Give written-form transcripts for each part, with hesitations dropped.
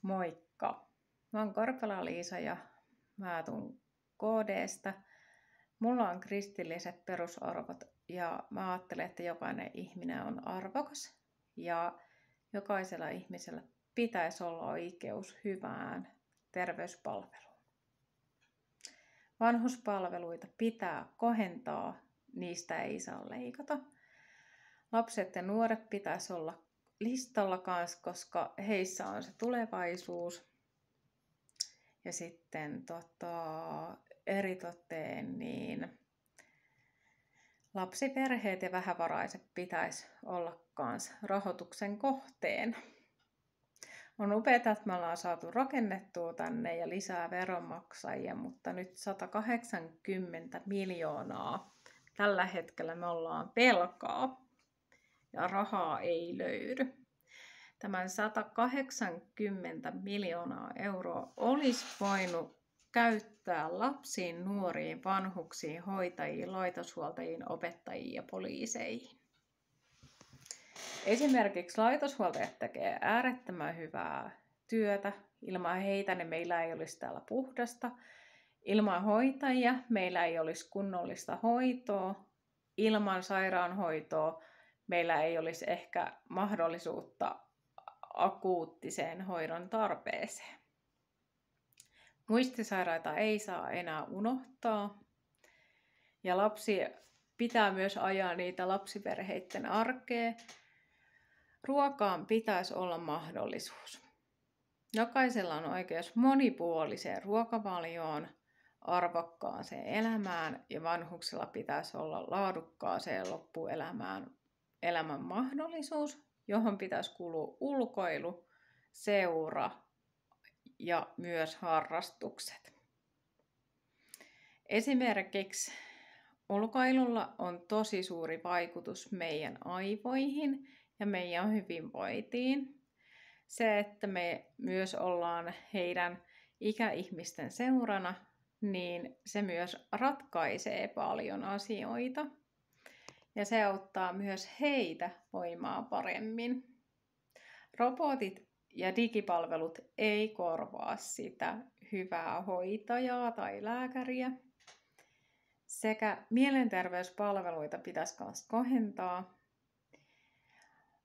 Moikka! Mä oon Korpela-Liisa ja mä tuun KD:stä. Mulla on kristilliset perusarvot ja mä ajattelen, että jokainen ihminen on arvokas ja jokaisella ihmisellä pitäisi olla oikeus hyvään terveyspalveluun. Vanhuspalveluita pitää kohentaa, niistä ei saa leikata. Lapset ja nuoret pitäisi olla listalla kanssa, koska heissä on se tulevaisuus. Ja sitten eritoten niin lapsiperheet ja vähävaraiset pitäisi olla kanssa rahoituksen kohteena. On upeaa, että me ollaan saatu rakennettua tänne ja lisää veronmaksajia, mutta nyt 180 miljoonaa. Tällä hetkellä me ollaan velkaa ja rahaa ei löydy. Tämän 180 miljoonaa euroa olisi voinut käyttää lapsiin, nuoriin, vanhuksiin, hoitajiin, laitoshuoltajiin, opettajiin ja poliiseihin. Esimerkiksi laitoshuoltajat tekee äärettömän hyvää työtä. Ilman heitä meillä ei olisi täällä puhdasta. Ilman hoitajia meillä ei olisi kunnollista hoitoa. Ilman sairaanhoitoa meillä ei olisi ehkä mahdollisuutta akuuttiseen hoidon tarpeeseen. Muistisairaita ei saa enää unohtaa. Ja pitää myös ajaa niitä lapsiperheiden arkea. Ruokaan pitäisi olla mahdollisuus. Jokaisella on oikeus monipuoliseen ruokavalioon, arvokkaaseen elämään ja vanhuksella pitäisi olla laadukkaaseen loppuelämän mahdollisuus, johon pitäisi kuulua ulkoilu, seura ja myös harrastukset. Esimerkiksi ulkoilulla on tosi suuri vaikutus meidän aivoihin ja meidän hyvinvointiin. Se, että me myös ollaan heidän ikäihmisten seurana, niin se myös ratkaisee paljon asioita. Ja se auttaa myös heitä voimaan paremmin. Robotit ja digipalvelut ei korvaa sitä hyvää hoitajaa tai lääkäriä. Sekä mielenterveyspalveluita pitäisi myös kohentaa.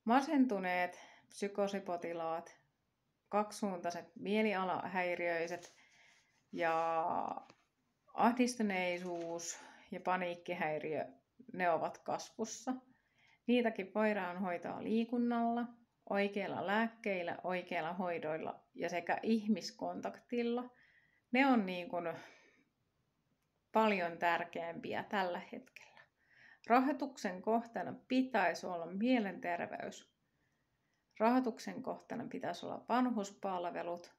Masentuneet psykosipotilaat, kaksisuuntaiset mielialahäiriöiset ja ahdistuneisuus ja paniikkihäiriö, ne ovat kasvussa. Niitäkin voidaan hoitaa liikunnalla, oikeilla lääkkeillä, oikeilla hoidoilla ja sekä ihmiskontaktilla. Ne on paljon tärkeämpiä tällä hetkellä. Rahoituksen kohteena pitäisi olla mielenterveys. Rahoituksen kohteena pitäisi olla vanhuspalvelut.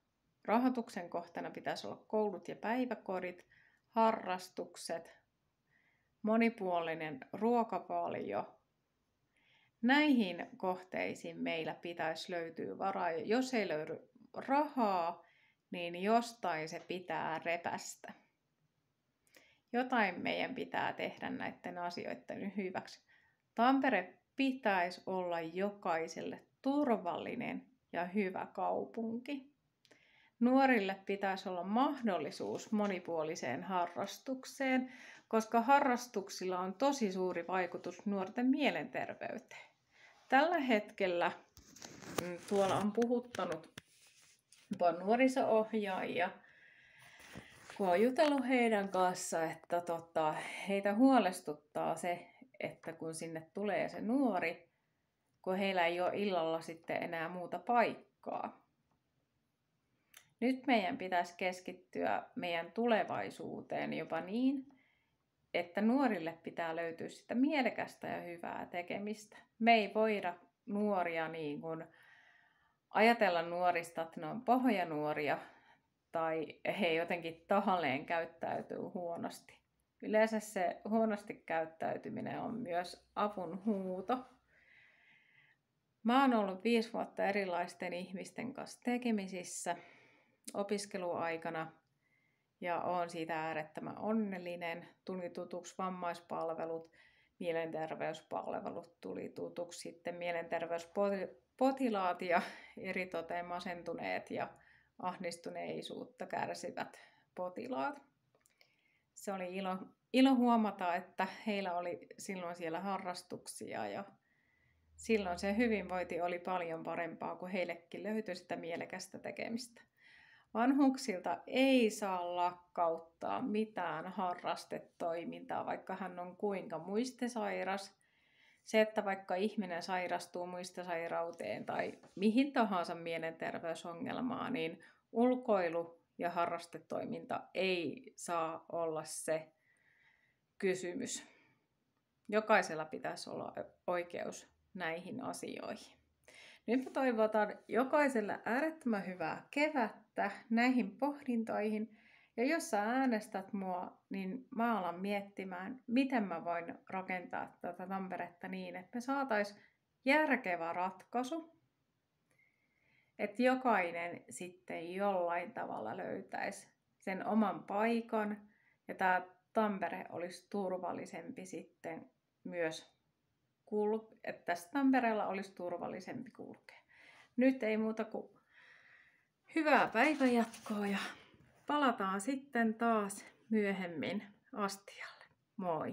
Rahoituksen kohteena pitäisi olla koulut ja päiväkodit, harrastukset, monipuolinen ruokavalio. Näihin kohteisiin meillä pitäisi löytyä varaa. Ja jos ei löydy rahaa, niin jostain se pitää repästä. Jotain meidän pitää tehdä näiden asioiden hyväksi. Tampere pitäisi olla jokaiselle turvallinen ja hyvä kaupunki. Nuorille pitäisi olla mahdollisuus monipuoliseen harrastukseen, koska harrastuksilla on tosi suuri vaikutus nuorten mielenterveyteen. Tällä hetkellä tuolla on puhuttanut nuoriso-ohjaajia, kun olen jutellut heidän kanssa, että heitä huolestuttaa se, että kun sinne tulee se nuori, kun heillä ei ole illalla sitten enää muuta paikkaa. Nyt meidän pitäisi keskittyä meidän tulevaisuuteen jopa niin, että nuorille pitää löytyä sitä mielekästä ja hyvää tekemistä. Me ei voida nuoria ajatella nuorista, että ne on pahoja nuoria tai he jotenkin tahalleen käyttäytyy huonosti. Yleensä se huonosti käyttäytyminen on myös avun huuto. Mä oon ollut 5 vuotta erilaisten ihmisten kanssa tekemisissä opiskeluaikana ja oon siitä äärettömän onnellinen. Tuli tutuksi vammaispalvelut, mielenterveyspalvelut tuli tutuksi, sitten potilaat ja eritoten masentuneet ja ahdistuneisuutta kärsivät potilaat. Se oli ilo huomata, että heillä oli silloin siellä harrastuksia ja silloin se hyvinvointi oli paljon parempaa, kun heillekin löytyi sitä mielekästä tekemistä. Vanhuksilta ei saa lakkauttaa mitään harrastetoimintaa, vaikka hän on kuinka muistisairas. Se, että vaikka ihminen sairastuu muistisairauteen tai mihin tahansa mielenterveysongelmaan, niin ulkoilu ja harrastetoiminta ei saa olla se kysymys. Jokaisella pitäisi olla oikeus näihin asioihin. Nyt mä toivotan jokaiselle äärettömän hyvää kevättä näihin pohdintoihin. Ja jos sä äänestät mua, niin mä alan miettimään, miten mä voin rakentaa tätä Tamperetta niin, että me saataisiin järkevä ratkaisu. Että jokainen sitten jollain tavalla löytäisi sen oman paikan ja tämä Tampere olisi turvallisempi sitten myös että tässä Tampereella olisi turvallisempi kulkea. Nyt ei muuta kuin hyvää päivänjatkoa ja palataan sitten taas myöhemmin astialle. Moi!